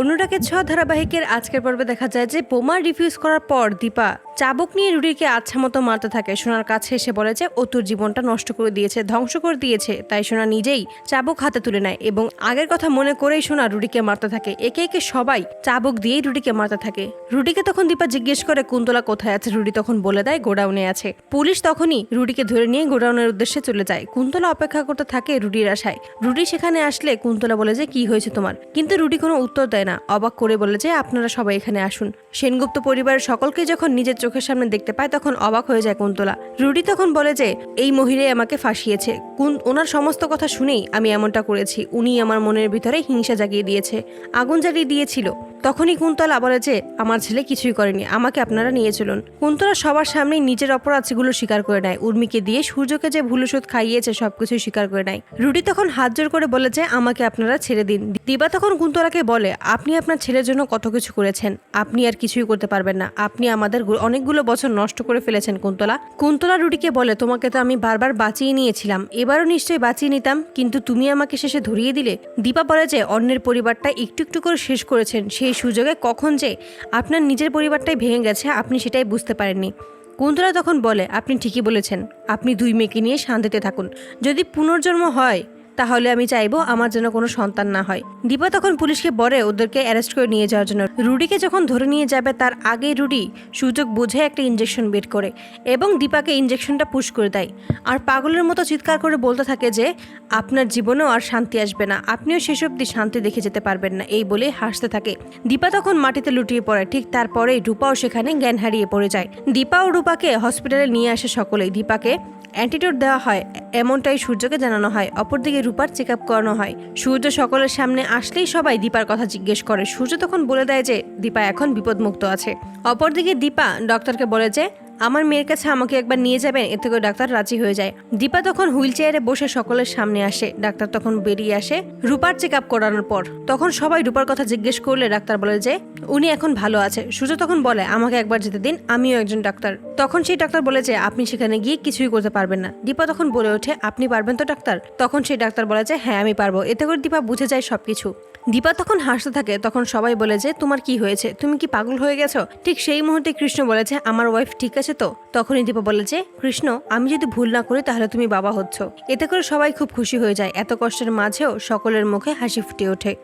অনুরাগের ছোঁয়া ধারাবাহিকের আজকের পর্বে দেখা যায় যে বোমা রিফিউজ করার পর দীপা চাবুক নিয়ে রুডিকে আচ্ছা মতো মারতে থাকে। সোনার কাছে এসে বলে যে ও তোর জীবনটা নষ্ট করে দিয়েছে, ধ্বংস করে দিয়েছে। তাই সোনা নিজেই চাবুক হাতে তুলে নেয় এবং আগের কথা মনে করেই সোনা রুডিকে মারতে থাকে। একে একে সবাই চাবুক দিয়েই রুডিকে মারতে থাকে। রুডিকে তখন দীপা জিজ্ঞেস করে কুন্তলা কোথায় আছে। রুডি তখন বলে দেয় গোডাউনে আছে। পুলিশ তখনই রুডিকে ধরে নিয়ে গোডাউনের উদ্দেশ্যে চলে যায়। কুন্তলা অপেক্ষা করতে থাকে রুডির আশায়। রুডি সেখানে আসলে কুন্তলা বলে যে কি হয়েছে তোমার, কিন্তু রুডি কোনো উত্তর দেয় না। অবাক করে বলে যে আপনারা সবাই এখানে আসুন। সেনগুপ্ত পরিবারের সকলকে যখন নিজের চোখের সামনে দেখতে পায় তখন অবাক হয়ে যায় কুন্তলা। রুডি তখন বলে যে এই মহিলাই আমাকে ফাঁসিয়েছে, ওনার সমস্ত কথা শুনেই আমি এমনটা করেছি। উনি আমার মনের ভিতরে হিংসা জাগিয়ে দিয়েছে, আগুন জ্বালিয়ে দিয়েছিল। তখনই কুন্তলা বলে যে আমার ছেলে কিছুই করেনি, আমাকে আপনারা নিয়ে চলুন। কুন্তলা সবার সামনেই নিজের অপরাধগুলো স্বীকার করে নেয়। উর্মিকে দিয়ে সূর্যকে যে ভুল ওষুধ খাইয়েছে সবকিছুই স্বীকার করে নেয়। রুডি তখন হাত জোর করে বলে যে আমাকে আপনারা ছেড়ে দিন। দিবা তখন কুন্তলাকে বলে আপনি আপনার ছেলের জন্য কত কিছু করেছেন, আপনি আর কিছুই করতে পারবেন না। আপনি আমাদের অনেকগুলো বছর নষ্ট করে ফেলেছেন কুন্তলা। কুন্তলা রুডিকে বলে তোমাকে তো আমি বারবার বাঁচিয়ে নিয়েছিলাম, এবারও নিশ্চয়ই বাঁচিয়ে নিতাম, কিন্তু তুমি আমাকে শেষে ধরিয়ে দিলে। দীপা বলে যে অন্যের পরিবারটা একটু একটু করে শেষ করেছেন, সেই সুযোগে কখন যে আপনার নিজের পরিবারটাই ভেঙে গেছে আপনি সেটাই বুঝতে পারেননি। কুন্তলা তখন বলে আপনি ঠিকই বলেছেন, আপনি দুই মেয়েকে নিয়ে শান্তিতে থাকুন। যদি পুনর্জন্ম হয় তাহলে আমি চাইবো আমার যেন কোনো সন্তান না হয়। দীপা তখন পুলিশকে বলে ওদেরকে অ্যারেস্ট করে নিয়ে যাওয়ার জন্য। রুডিকে যখন ধরে নিয়ে যাবে তার আগে রুডি সুযোগ বুঝে একটা ইঞ্জেকশন বের করে এবং দীপাকে ইঞ্জেকশনটা পুশ করে দেয়। আর পাগলের মতো চিৎকার করে বলতে থাকে যে আপনার জীবনেও আর শান্তি আসবে না, আপনিও শেষ অবধি শান্তি দেখে যেতে পারবেন না। এই বলে হাসতে থাকে। দীপা তখন মাটিতে লুটিয়ে পড়ে। ঠিক তারপরেই রূপাও সেখানে জ্ঞান হারিয়ে পড়ে যায়। দীপা ও রূপাকে হসপিটালে নিয়ে আসে সকলেই। দীপাকে অ্যান্টিডোট দেওয়া হয় এমনটাই সূর্যকে জানানো হয়। অপরদিকে রূপার চেক আপ করানো হয়। সূর্য সকলের সামনে আসলেই সবাই দীপার কথা জিজ্ঞেস করে। সূর্য তখন বলে দেয় যে দীপা এখন বিপদমুক্ত আছে। অপরদিকে দীপা ডক্টরকে বলে যে আমার মেয়ের কাছে আমাকে একবার নিয়ে যাবেন। এতে করে ডাক্তার রাজি হয়ে যায়। দীপা তখন হুইল চেয়ারে বসে সকলের সামনে আসে। ডাক্তার তখন বেরিয়ে আসে রূপার চেক আপ করানোর পর। তখন সবাই রূপার কথা জিজ্ঞেস করলে ডাক্তার বলে যে উনি এখন ভালো আছে। সূর্য তখন বলে আমাকে একবার যেতে দিন, আমিও একজন ডাক্তার। তখন সেই ডাক্তার বলে যে আপনি সেখানে গিয়ে কিছুই করতে পারবেন না। দীপা তখন বলে ওঠে আপনি পারবেন তো ডাক্তার? তখন সেই ডাক্তার বলে যে হ্যাঁ আমি পারবো। এতে করে দীপা বুঝে যায় সবকিছু। দীপা তখন হাসতে থাকে। তখন সবাই বলে যে তোমার কি হয়েছে, তুমি কি পাগল হয়ে গেছো? ঠিক সেই মুহূর্তে কৃষ্ণ বলেছে আমার ওয়াইফ ঠিক আছে তো? তখনই দীপা বলে যে কৃষ্ণ আমি যদি ভুল না করি তাহলে তুমি বাবা হচ্ছ। এতে করে সবাই খুব খুশি হয়ে যায়। এত কষ্টের মাঝেও সকলের মুখে হাসি ফুটে ওঠে।